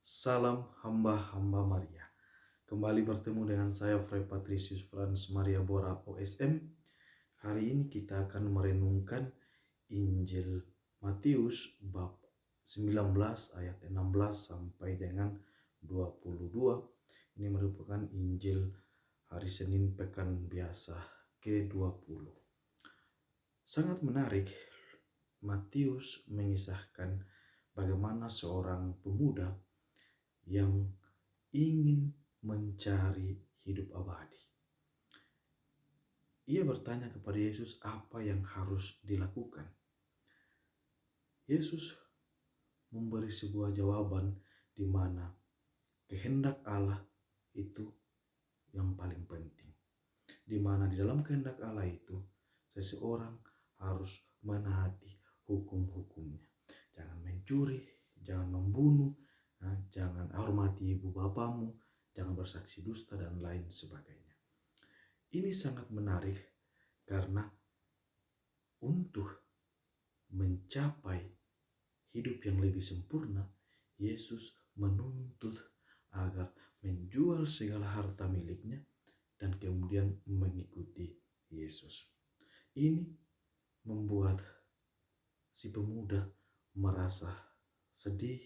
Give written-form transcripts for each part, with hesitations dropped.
Salam hamba-hamba Maria. Kembali bertemu dengan saya Fray Patricius Franz Maria Bora OSM. Hari ini kita akan merenungkan Injil Matius bab 19 ayat 16 sampai dengan 22. Ini merupakan Injil hari Senin Pekan Biasa ke-20. Sangat menarik, Matius mengisahkan bagaimana seorang pemuda yang ingin mencari hidup abadi. Ia bertanya kepada Yesus apa yang harus dilakukan. Yesus memberi sebuah jawaban di mana kehendak Allah itu yang paling penting. Di mana di dalam kehendak Allah itu seseorang harus menaati hukum-hukumnya. Jangan mencuri, jangan membunuh, jangan hormati ibu bapamu, jangan bersaksi dusta dan lain sebagainya. Ini sangat menarik karena untuk mencapai hidup yang lebih sempurna, Yesus menuntut agar menjual segala harta miliknya dan kemudian mengikuti Yesus. Ini membuat si pemuda merasa sedih,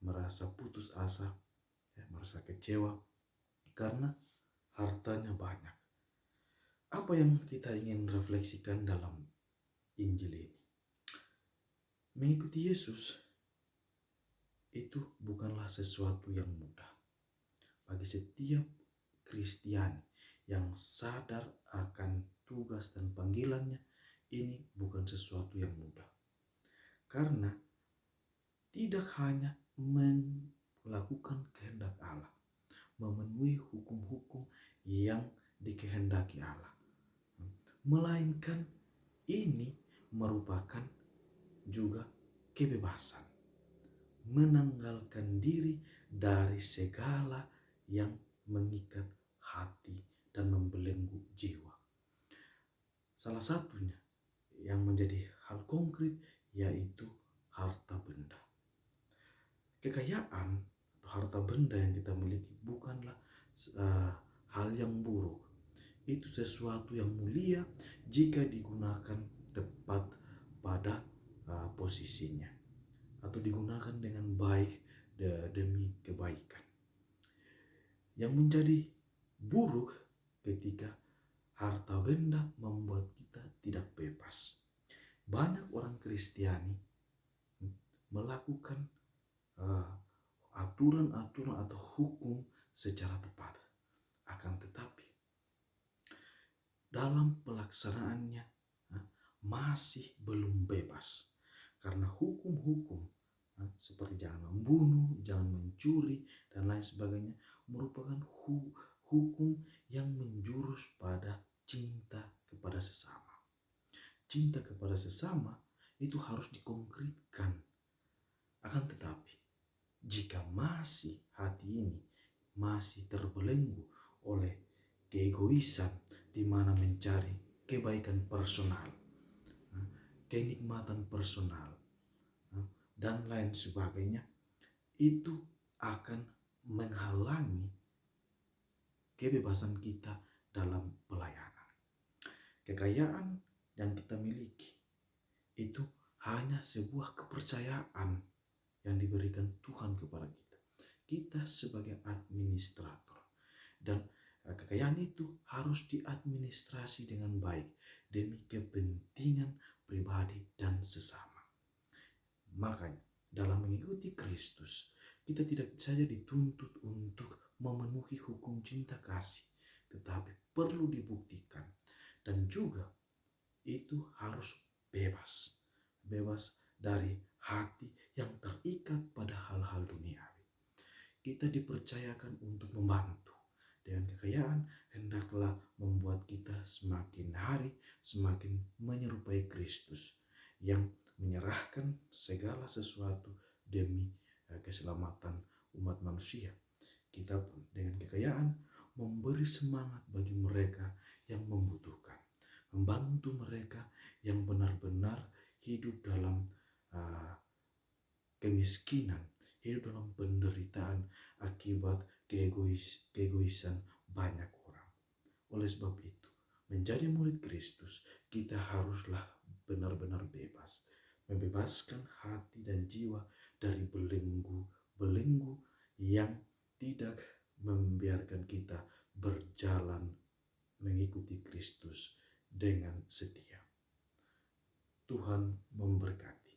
merasa putus asa, merasa kecewa karena hartanya banyak. Apa yang kita ingin refleksikan dalam Injil ini? Mengikuti Yesus itu bukanlah sesuatu yang mudah. Bagi setiap Kristiani yang sadar akan tugas dan panggilannya, ini bukan sesuatu yang mudah. Karena tidak hanya melakukan kehendak Allah, memenuhi hukum-hukum yang dikehendaki Allah, melainkan ini merupakan juga kebebasan, menanggalkan diri dari segala yang mengikat hati dan membelenggu jiwa. Salah satunya yang menjadi hal konkret yaitu harta benda. Kekayaan atau harta benda yang kita miliki bukanlah hal yang buruk. Itu sesuatu yang mulia jika digunakan tepat pada posisinya atau digunakan dengan baik demi kebaikan. Yang menjadi buruk ketika harta benda membuat kita tidak bebas. Banyak orang Kristiani melakukan aturan-aturan atau hukum secara tepat. Akan tetapi dalam pelaksanaannya masih belum bebas. Karena hukum-hukum seperti jangan membunuh, jangan mencuri, dan lain sebagainya merupakan hukum yang menjurus pada cinta kepada sesama. Cinta kepada sesama itu harus dikonkretkan. Akan tetapi, jika masih hati ini masih terbelenggu oleh keegoisan di mana mencari kebaikan personal, kenikmatan personal, dan lain sebagainya, itu akan menghalangi kebebasan kita dalam pelayanan. Kekayaan yang kita miliki itu hanya sebuah kepercayaan yang diberikan Tuhan kepada kita. Kita sebagai administrator, dan kekayaan itu harus diadministrasi dengan baik demi kepentingan pribadi dan sesama. Makanya dalam mengikuti Kristus, kita tidak saja dituntut untuk memenuhi hukum cinta kasih, tetapi perlu dibuktikan dan juga itu harus bebas dari hati yang terikat pada hal-hal duniawi. Kita dipercayakan untuk membantu. Dengan kekayaan hendaklah membuat kita semakin hari semakin menyerupai Kristus yang menyerahkan segala sesuatu demi keselamatan umat manusia. Kita pun dengan kekayaan memberi semangat bagi mereka yang membutuhkan, membantu mereka yang benar-benar hidup dalam kemiskinan, hidup dalam penderitaan akibat keegoisan banyak orang. Oleh sebab itu, menjadi murid Kristus, kita haruslah benar-benar bebas, membebaskan hati dan jiwa dari belenggu yang tidak membiarkan kita berjalan mengikuti Kristus dengan setia. Tuhan memberkati.